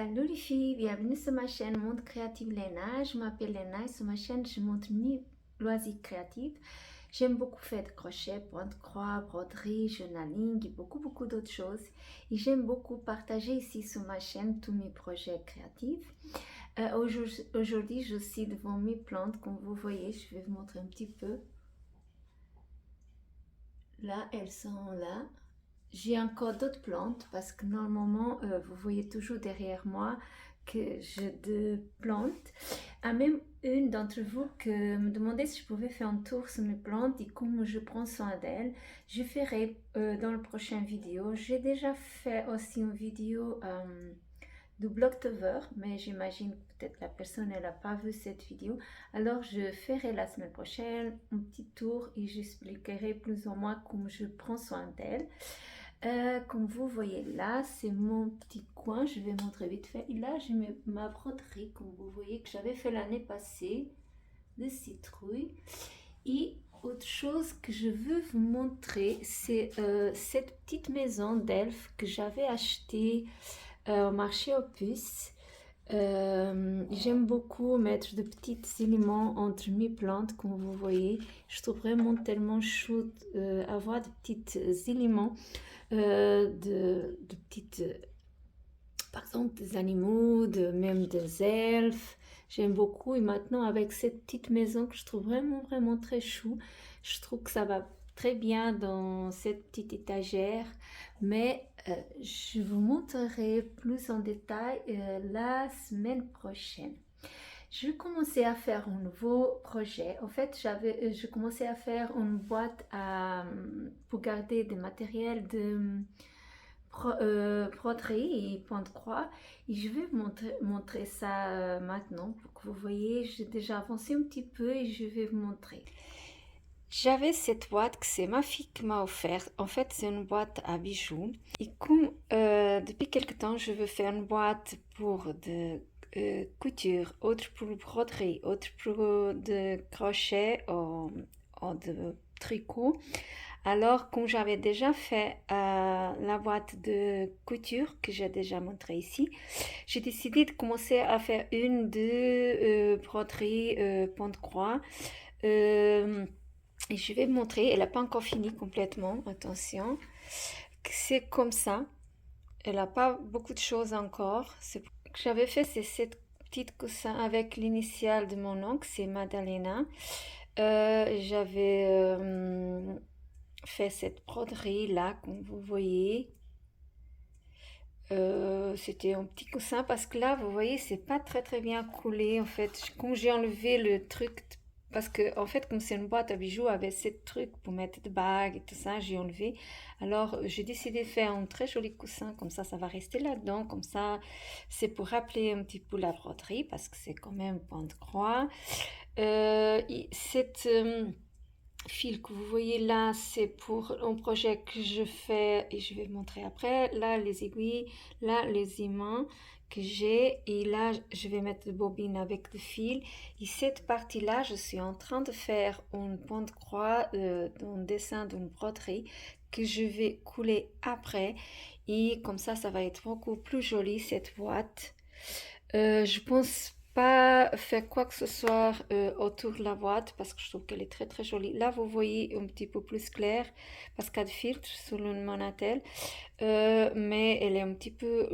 Salut les filles, bienvenue sur ma chaîne Monde Créative Léna. Je m'appelle Léna et sur ma chaîne je montre mes loisirs créatifs. J'aime beaucoup faire de crochet, pointe-croix, broderie, journaling et beaucoup d'autres choses. Et j'aime beaucoup partager ici sur ma chaîne tous mes projets créatifs. Aujourd'hui je suis devant mes plantes, comme vous voyez, je vais vous montrer un petit peu. Là, elles sont là. J'ai encore d'autres plantes parce que normalement, vous voyez toujours derrière moi que j'ai deux plantes. Ah, même une d'entre vous que me demandait si je pouvais faire un tour sur mes plantes et comment je prends soin d'elles. Je ferai dans la prochaine vidéo. J'ai déjà fait aussi une vidéo de Blocktober, mais j'imagine que peut-être la personne elle n'a pas vu cette vidéo. Alors je ferai la semaine prochaine un petit tour et j'expliquerai plus ou moins comment je prends soin d'elle. Comme vous voyez là, c'est mon petit coin, je vais montrer vite fait. Et là, j'ai ma broderie, comme vous voyez, que j'avais fait l'année passée, de citrouille. Et autre chose que je veux vous montrer, c'est cette petite maison d'elfes que j'avais achetée au marché aux puces. J'aime beaucoup mettre de petits éléments entre mes plantes, comme vous voyez. Je trouve vraiment tellement chou avoir de petits éléments, de petites, par exemple des animaux, même des elfes. J'aime beaucoup. Et maintenant, avec cette petite maison que je trouve vraiment très chou, je trouve que ça va très bien dans cette petite étagère. Mais je vous montrerai plus en détail la semaine prochaine. Je commençais à faire un nouveau projet. En fait, je commençais à faire une boîte pour garder des matériels de broderie et point-croix. Et je vais vous montrer ça maintenant pour que vous voyez. J'ai déjà avancé un petit peu et je vais vous montrer. J'avais cette boîte que c'est ma fille qui m'a offerte. En fait, c'est une boîte à bijoux. Et comme depuis quelque temps, je veux faire une boîte pour de couture, autre pour broderie, autre pour de crochet ou de tricot. Alors, comme j'avais déjà fait la boîte de couture que j'ai déjà montré ici, j'ai décidé de commencer à faire une de broderie pointe-croix. Et je vais vous montrer, elle n'a pas encore fini complètement, attention. C'est comme ça. Elle n'a pas beaucoup de choses encore. Ce que j'avais fait, c'est cette petite coussin avec l'initiale de mon oncle, c'est Madalena. J'avais fait cette broderie là, comme vous voyez. C'était un petit coussin parce que là, vous voyez, c'est pas très bien collé en fait. Quand j'ai enlevé le truc, parce que en fait, comme c'est une boîte à bijoux avec ces trucs pour mettre des bagues et tout ça, j'ai enlevé. Alors, j'ai décidé de faire un très joli coussin, comme ça va rester là-dedans. Comme ça, c'est pour rappeler un petit peu la broderie parce que c'est quand même point de croix. Cette fil que vous voyez là, c'est pour un projet que je fais et je vais le montrer après. Là, les aiguilles, là, les aimants que j'ai et là, je vais mettre de bobine avec le fil. Et cette partie-là, je suis en train de faire une pointe croix d'un dessin d'une broderie que je vais couler après et comme ça va être beaucoup plus joli cette boîte. Je pense pas faire quoi que ce soit autour de la boîte parce que je trouve qu'elle est très jolie. Là, vous voyez un petit peu plus clair parce qu'il y a de filtre sur le Monatel. Mais elle est un petit peu,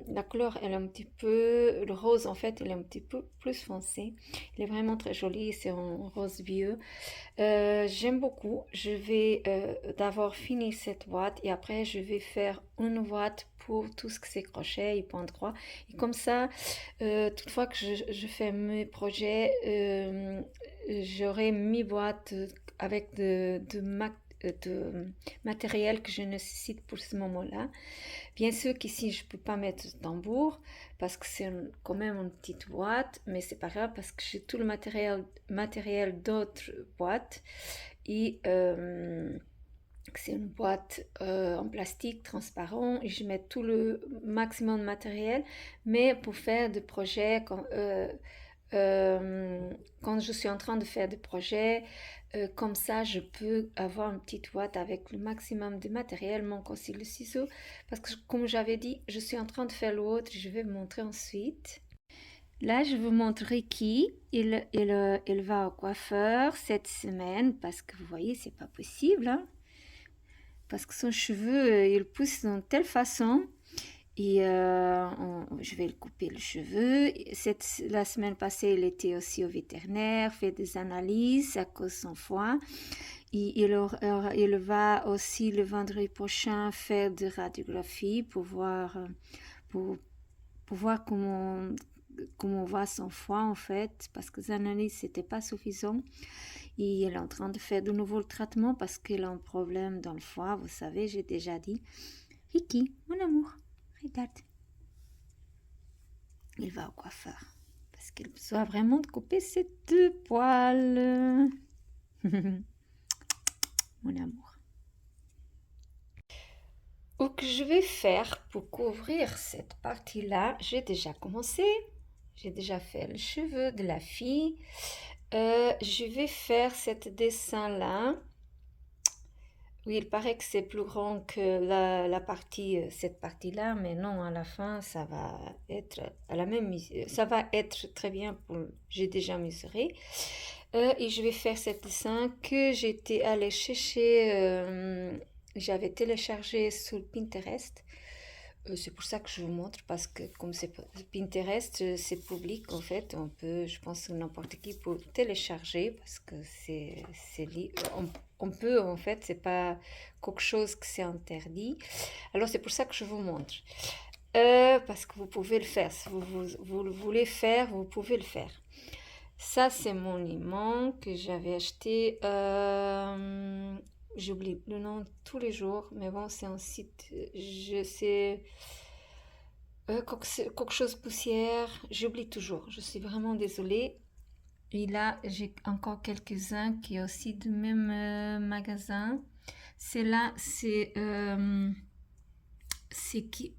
la couleur, elle est un petit peu, le rose en fait, elle est un petit peu plus foncé. Elle est vraiment très jolie, c'est un rose vieux. J'aime beaucoup. Je vais d'abord finir cette boîte et après je vais faire une boîte pour tout ce que c'est crochet et point de croix. Et comme ça, toutefois que je fais mes projets, j'aurai mes boîtes avec de matériel que je nécessite pour ce moment-là. Bien sûr qu'ici je peux pas mettre de tambour parce que c'est quand même une petite boîte, mais c'est pas grave parce que j'ai tout le matériel d'autres boîtes et c'est une boîte en plastique transparent et je mets tout le maximum de matériel, mais pour faire des projets comme quand je suis en train de faire des projets, comme ça, je peux avoir une petite boîte avec le maximum de matériel, manque aussi le ciseau, parce que comme j'avais dit, je suis en train de faire l'autre, je vais vous montrer ensuite. Là, je vous montre Ricky. Il va au coiffeur cette semaine parce que vous voyez, c'est pas possible, hein, parce que son cheveu, il pousse d'une telle façon. Et je vais le couper le cheveu. La semaine passée, il était aussi au vétérinaire, fait des analyses à cause de son foie. Et il va aussi le vendredi prochain faire des radiographies pour, pour voir comment va son foie en fait, parce que les analyses n'étaient pas suffisantes. Et il est en train de faire de nouveau le traitement parce qu'il a un problème dans le foie, vous savez, j'ai déjà dit. Ricky, mon amour, regarde. Il va au coiffeur parce qu'il a besoin vraiment de couper ses 2 poils. Mon amour. Ce que je vais faire pour couvrir cette partie-là, j'ai déjà commencé. J'ai déjà fait le cheveu de la fille. Je vais faire cet dessin-là. Oui, il paraît que c'est plus grand que la partie, cette partie-là, mais non, à la fin, ça va être à la même, ça va être très bien pour, j'ai déjà mesuré. Et je vais faire cet dessin que j'étais allée chercher, j'avais téléchargé sur Pinterest. C'est pour ça que je vous montre, parce que comme c'est Pinterest, c'est public en fait, je pense que n'importe qui peut télécharger parce que on peut en fait, c'est pas quelque chose que c'est interdit. Alors c'est pour ça que je vous montre. Parce que vous pouvez le faire, si vous le voulez faire, vous pouvez le faire. Ça c'est mon aimant que j'avais acheté, j'oublie le nom tous les jours, mais bon, c'est un site, je sais, quelque chose poussière, j'oublie toujours, je suis vraiment désolée. Et là, j'ai encore quelques-uns qui est aussi du même magasin. C'est là, c'est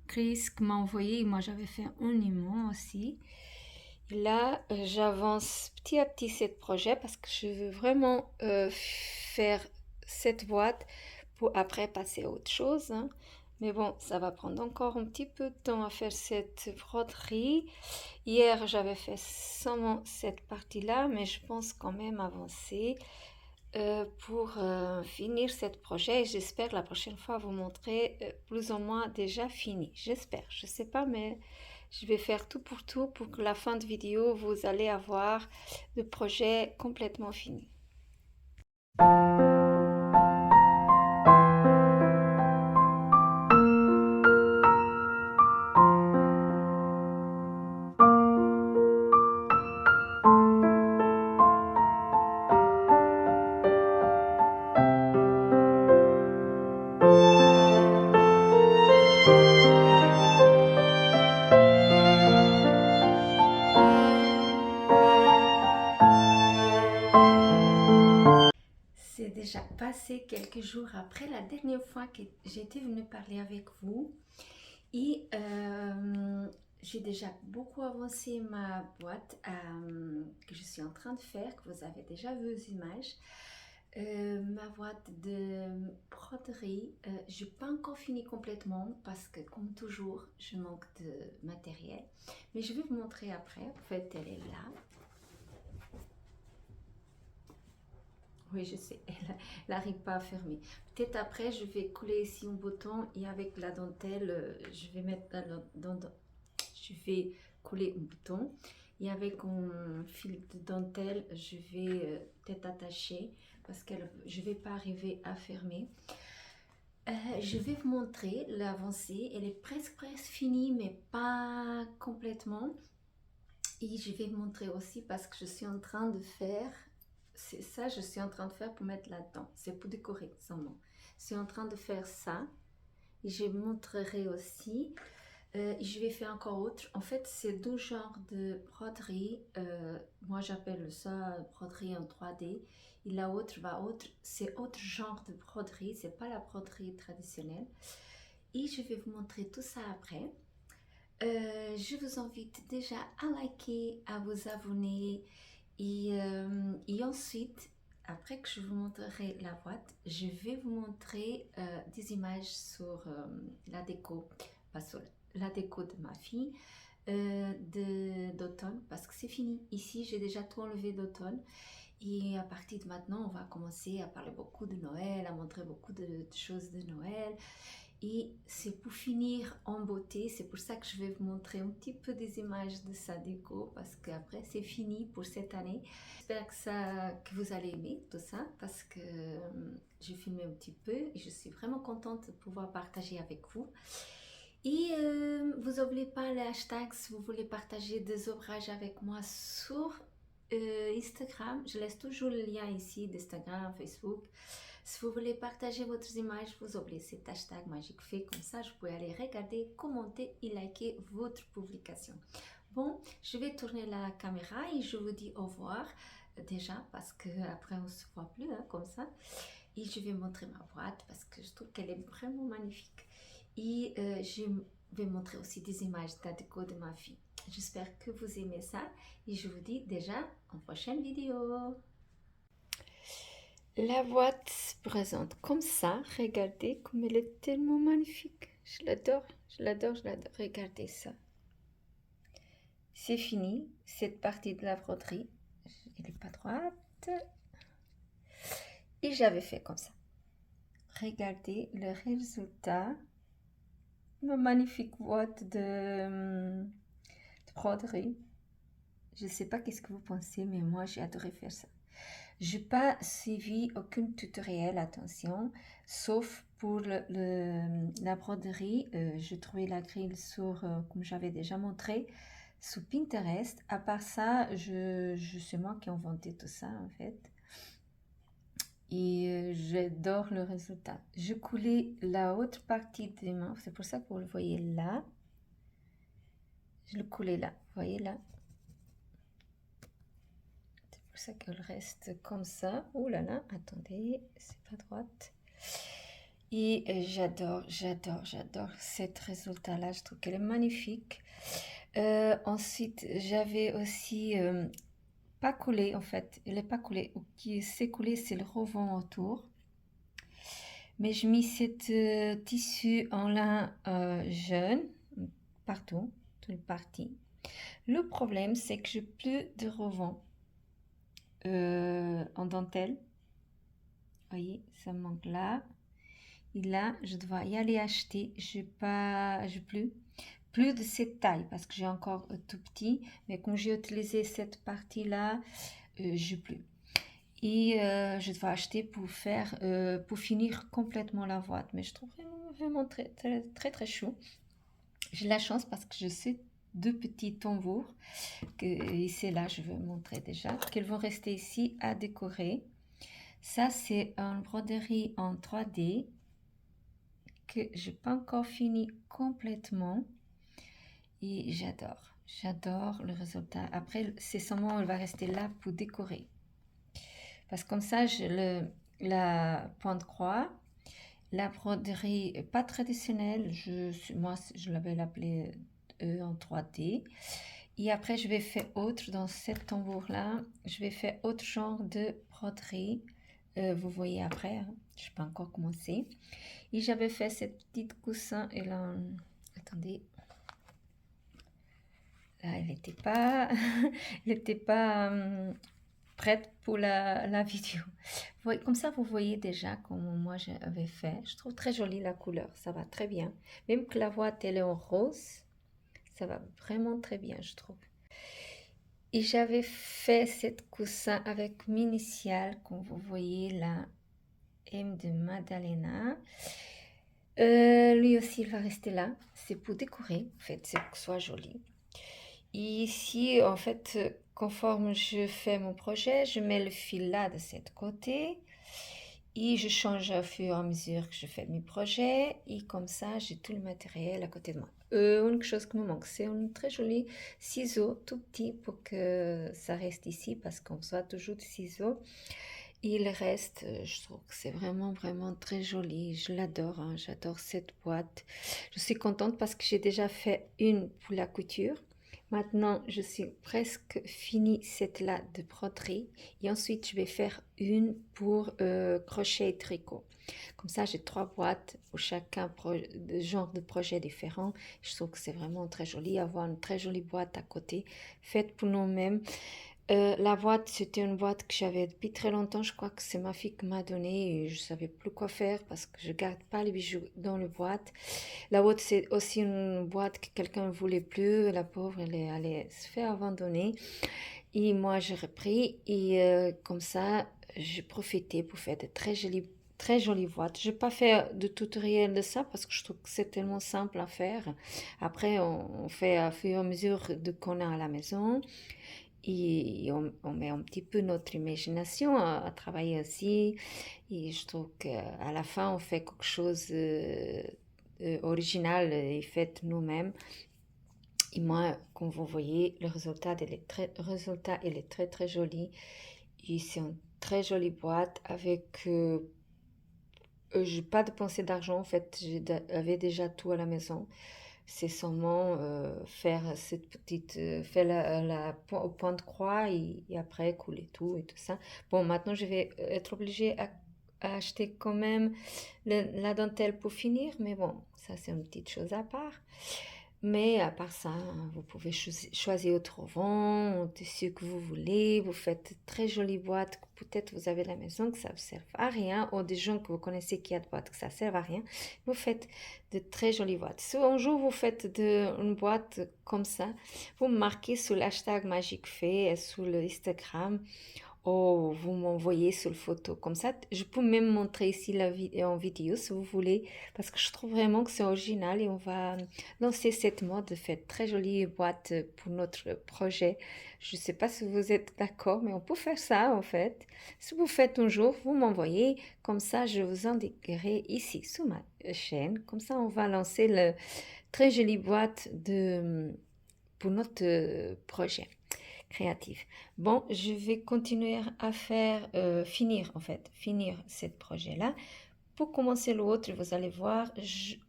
Chris qui m'a envoyé, moi j'avais fait un aimant aussi. Et là, j'avance petit à petit ce projet parce que je veux vraiment faire cette boîte pour après passer à autre chose, hein. Mais bon, ça va prendre encore un petit peu de temps à faire cette broderie. Hier, j'avais fait seulement cette partie-là, mais je pense quand même avancer pour finir ce projet. Et j'espère la prochaine fois vous montrer plus ou moins déjà fini. J'espère, je sais pas, mais je vais faire tout pour que la fin de vidéo, vous allez avoir le projet complètement fini. C'est déjà passé quelques jours après la dernière fois que j'étais venue parler avec vous et j'ai déjà beaucoup avancé ma boîte que je suis en train de faire, que vous avez déjà vu les images. Ma boîte de broderie, je n'ai pas encore fini complètement parce que comme toujours, je manque de matériel. Mais je vais vous montrer après. En fait, elle est là. Oui, je sais, elle n'arrive pas à fermer. Peut-être après, je vais coller ici un bouton et avec la dentelle, je vais mettre je vais coller un bouton et avec un fil de dentelle, je vais peut-être attacher parce que je ne vais pas arriver à fermer. Je vais vous montrer l'avancée. Elle est presque finie, mais pas complètement. Et je vais vous montrer aussi parce que je suis en train de faire, c'est ça je suis en train de faire pour mettre là-dedans. C'est pour décorer seulement. Je suis en train de faire ça. Et je vous montrerai aussi. Je vais faire encore autre. En fait, c'est 2 genres de broderie. Moi, j'appelle ça broderie en 3D. Et la autre c'est autre genre de broderie. C'est pas la broderie traditionnelle. Et je vais vous montrer tout ça après. Je vous invite déjà à liker, à vous abonner et ensuite, après que je vous montrerai la boîte, je vais vous montrer des images sur la déco, pas sur la déco de ma fille d'automne parce que c'est fini. Ici, j'ai déjà tout enlevé d'automne. Et à partir de maintenant, on va commencer à parler beaucoup de Noël, à montrer beaucoup de choses de Noël. Et c'est pour finir en beauté, c'est pour ça que je vais vous montrer un petit peu des images de sa déco parce qu'après c'est fini pour cette année. J'espère que vous allez aimer tout ça parce que j'ai filmé un petit peu et je suis vraiment contente de pouvoir partager avec vous. Et vous n'oubliez pas les hashtags si vous voulez partager des ouvrages avec moi sur Instagram. Je laisse toujours le lien ici d'Instagram, Facebook. Si vous voulez partager votre image, vous oubliez cet hashtag magique fait comme ça. Je peux aller regarder, commenter et liker votre publication. Bon, je vais tourner la caméra et je vous dis au revoir déjà parce que après on se voit plus hein, comme ça. Et je vais montrer ma boîte parce que je trouve qu'elle est vraiment magnifique. Et je vais montrer aussi des images de la déco de ma fille. J'espère que vous aimez ça et je vous dis déjà en prochaine vidéo. La boîte se présente comme ça. Regardez comme elle est tellement magnifique. Je l'adore, je l'adore, je l'adore. Regardez ça. C'est fini, cette partie de la broderie. Elle n'est pas droite. Et j'avais fait comme ça. Regardez le résultat. Ma magnifique boîte de broderie. Je ne sais pas qu'est-ce que vous pensez, mais moi j'ai adoré faire ça. Je n'ai pas suivi aucun tutoriel, attention, sauf pour la broderie. Je trouvais la grille sur, comme j'avais déjà montré, sur Pinterest. À part ça, c'est moi qui ai inventé tout ça en fait. Et j'adore le résultat. Je coulais la haute partie des mains, c'est pour ça que vous le voyez là. Je le coulais là, vous voyez là. C'est pour ça qu'elle reste comme ça. Oh là là, attendez, c'est pas droite. Et j'adore, j'adore, j'adore cet résultat-là. Je trouve qu'elle est magnifique. Ensuite, j'avais aussi pas collé en fait. Elle n'est pas collée. Ce qui s'est collé, c'est le rebond autour. Mais je mis cette tissu en lin jaune partout, tout le parti. Le problème, c'est que j'ai plus de rebond en dentelle. Vous voyez, ça me manque là. Et là, je dois y aller acheter. Je n'ai plus de cette taille parce que j'ai encore tout petit. Mais comme j'ai utilisé cette partie-là, je n'ai plus. Et je dois acheter pour finir complètement la boîte. Mais je trouve vraiment très, très, très, très chaud. J'ai la chance parce que je sais deux petits tambours. Et c'est là, je vais montrer déjà, qu'ils vont rester ici à décorer. Ça, c'est une broderie en 3D que je n'ai pas encore fini complètement. Et j'adore le résultat. Après, c'est seulement, elle va rester là pour décorer. Parce que comme ça, la pointe croix, la broderie pas traditionnelle, moi, je l'avais appelée en 3D. Et après, je vais faire autre, dans cette tambour-là, je vais faire autre genre de broderie. Vous voyez après, hein, je n'ai pas encore commencé. Et j'avais fait cette petite coussin, et là, attendez, là, elle n'était pas, elle n'était pas prête pour la vidéo. Comme ça, vous voyez déjà comment moi j'avais fait. Je trouve très jolie la couleur, ça va très bien. Même que la boîte, elle est en rose, ça va vraiment très bien, je trouve. Et j'avais fait cette coussin avec mes initiales, comme vous voyez là, M de Madalena. Lui aussi, il va rester là. C'est pour décorer, en fait, c'est pour que ce soit joli. Et ici, en fait, conforme je fais mon projet, je mets le fil là de cette côté. Et je change au fur et à mesure que je fais mes projets. Et comme ça, j'ai tout le matériel à côté de moi. Une chose qui me manque, c'est un très joli ciseau, tout petit, pour que ça reste ici, parce qu'on reçoit toujours des ciseaux. Et le reste, je trouve que c'est vraiment, vraiment très joli. Je l'adore, hein. J'adore cette boîte. Je suis contente parce que j'ai déjà fait une pour la couture. Maintenant, je suis presque fini cette là de broderie. Et ensuite, je vais faire une pour crochet et tricot. Comme ça, j'ai 3 boîtes pour chacun de genre de projet différent. Je trouve que c'est vraiment très joli. Avoir une très jolie boîte à côté, faite pour nous-mêmes. La boîte, c'était une boîte que j'avais depuis très longtemps. Je crois que c'est ma fille qui m'a donné et je savais plus quoi faire parce que je garde pas les bijoux dans la boîte. La autre, c'est aussi une boîte que quelqu'un ne voulait plus. La pauvre, elle est allée se faire abandonner. Et moi, j'ai repris et comme ça, j'ai profité pour faire de très jolies boîtes. Je n'ai pas fait de tutoriel de ça parce que je trouve que c'est tellement simple à faire. Après, on fait à fur et à mesure de qu'on a à la maison. Et on met un petit peu notre imagination à travailler aussi. Et je trouve qu'à la fin, on fait quelque chose original et fait nous-mêmes. Et moi, comme vous voyez, le résultat, il est très très joli. Et c'est une très jolie boîte avec... j'ai pas dépensé d'argent, en fait, j'avais déjà tout à la maison. C'est seulement faire cette petite, faire au point de croix et après couler tout et tout ça. Bon, maintenant je vais être obligée à acheter quand même la dentelle pour finir, mais bon, ça c'est une petite chose à part. Mais à part ça, vous pouvez choisir autrement, un tissu que vous voulez, vous faites de très jolies boîtes que peut-être vous avez à la maison que ça ne vous sert à rien, ou des gens que vous connaissez qui a de boîtes que ça ne sert à rien. Vous faites de très jolies boîtes. Si un jour vous faites une boîte comme ça, vous me marquez sur l'hashtag Magique Fée, sur le Instagram, ou vous m'envoyez sur le photo. Comme ça, je peux même montrer ici en vidéo si vous voulez, parce que je trouve vraiment que c'est original et on va lancer cette mode de faire très jolie boîte pour notre projet. Je ne sais pas si vous êtes d'accord, mais on peut faire ça en fait. Si vous faites un jour, vous m'envoyez, comme ça je vous indiquerai ici sur ma chaîne. Comme ça, on va lancer le très jolie boîte pour notre projet créatif. Bon, je vais continuer à finir ce projet-là. Pour commencer l'autre, vous allez voir,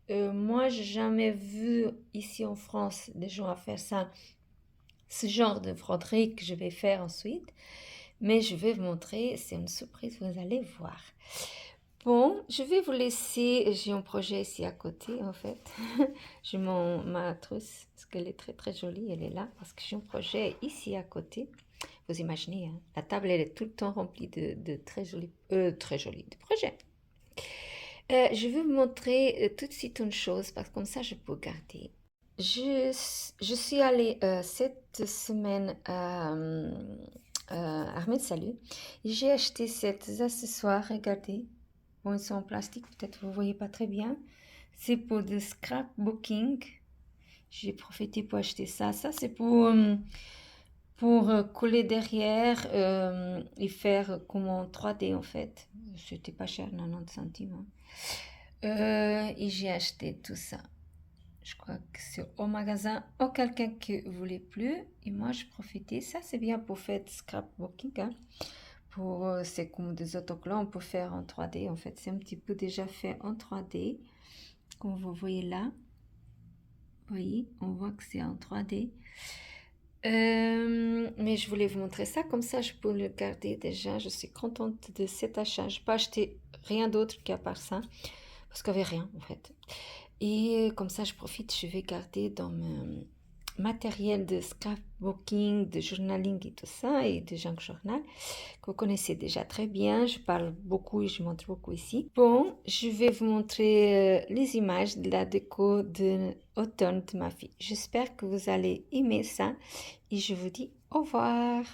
moi, j'ai jamais vu ici en France des gens à faire ça, ce genre de broderie que je vais faire ensuite. Mais je vais vous montrer, c'est une surprise, vous allez voir. Bon, je vais vous laisser, j'ai un projet ici à côté en fait. J'ai ma trousse, parce qu'elle est très très jolie, elle est là, parce que j'ai un projet ici à côté. Vous imaginez, hein, la table elle est tout le temps remplie de très jolis de projets. Je vais vous montrer tout de suite une chose, parce que comme ça je peux garder. Je suis allée cette semaine à Armel Salut. J'ai acheté ces accessoires, regardez. Bon, ils sont en plastique, peut-être vous ne voyez pas très bien. C'est pour du scrapbooking. J'ai profité pour acheter ça. Ça, c'est pour coller derrière et faire comme en 3D en fait. C'était pas cher, 90 centimes. Hein. Et j'ai acheté tout ça. Je crois que c'est au magasin ou quelqu'un qui voulait plus. Et moi, je profitais. Ça, c'est bien pour faire du scrapbooking. Hein. C'est comme des autocollants, on peut faire en 3D. En fait, c'est un petit peu déjà fait en 3D. Comme vous voyez là. Vous voyez, on voit que c'est en 3D. Mais je voulais vous montrer ça, comme ça je peux le garder déjà. Je suis contente de cet achat. Je n'ai pas acheté rien d'autre qu'à part ça, parce qu'il n'y avait rien en fait. Et comme ça je profite, je vais garder dans mon matériel de scrapbooking, de journaling et tout ça, et de junk journal, que vous connaissez déjà très bien. Je parle beaucoup et je montre beaucoup ici. Bon, je vais vous montrer les images de la déco de automne de ma fille. J'espère que vous allez aimer ça et je vous dis au revoir.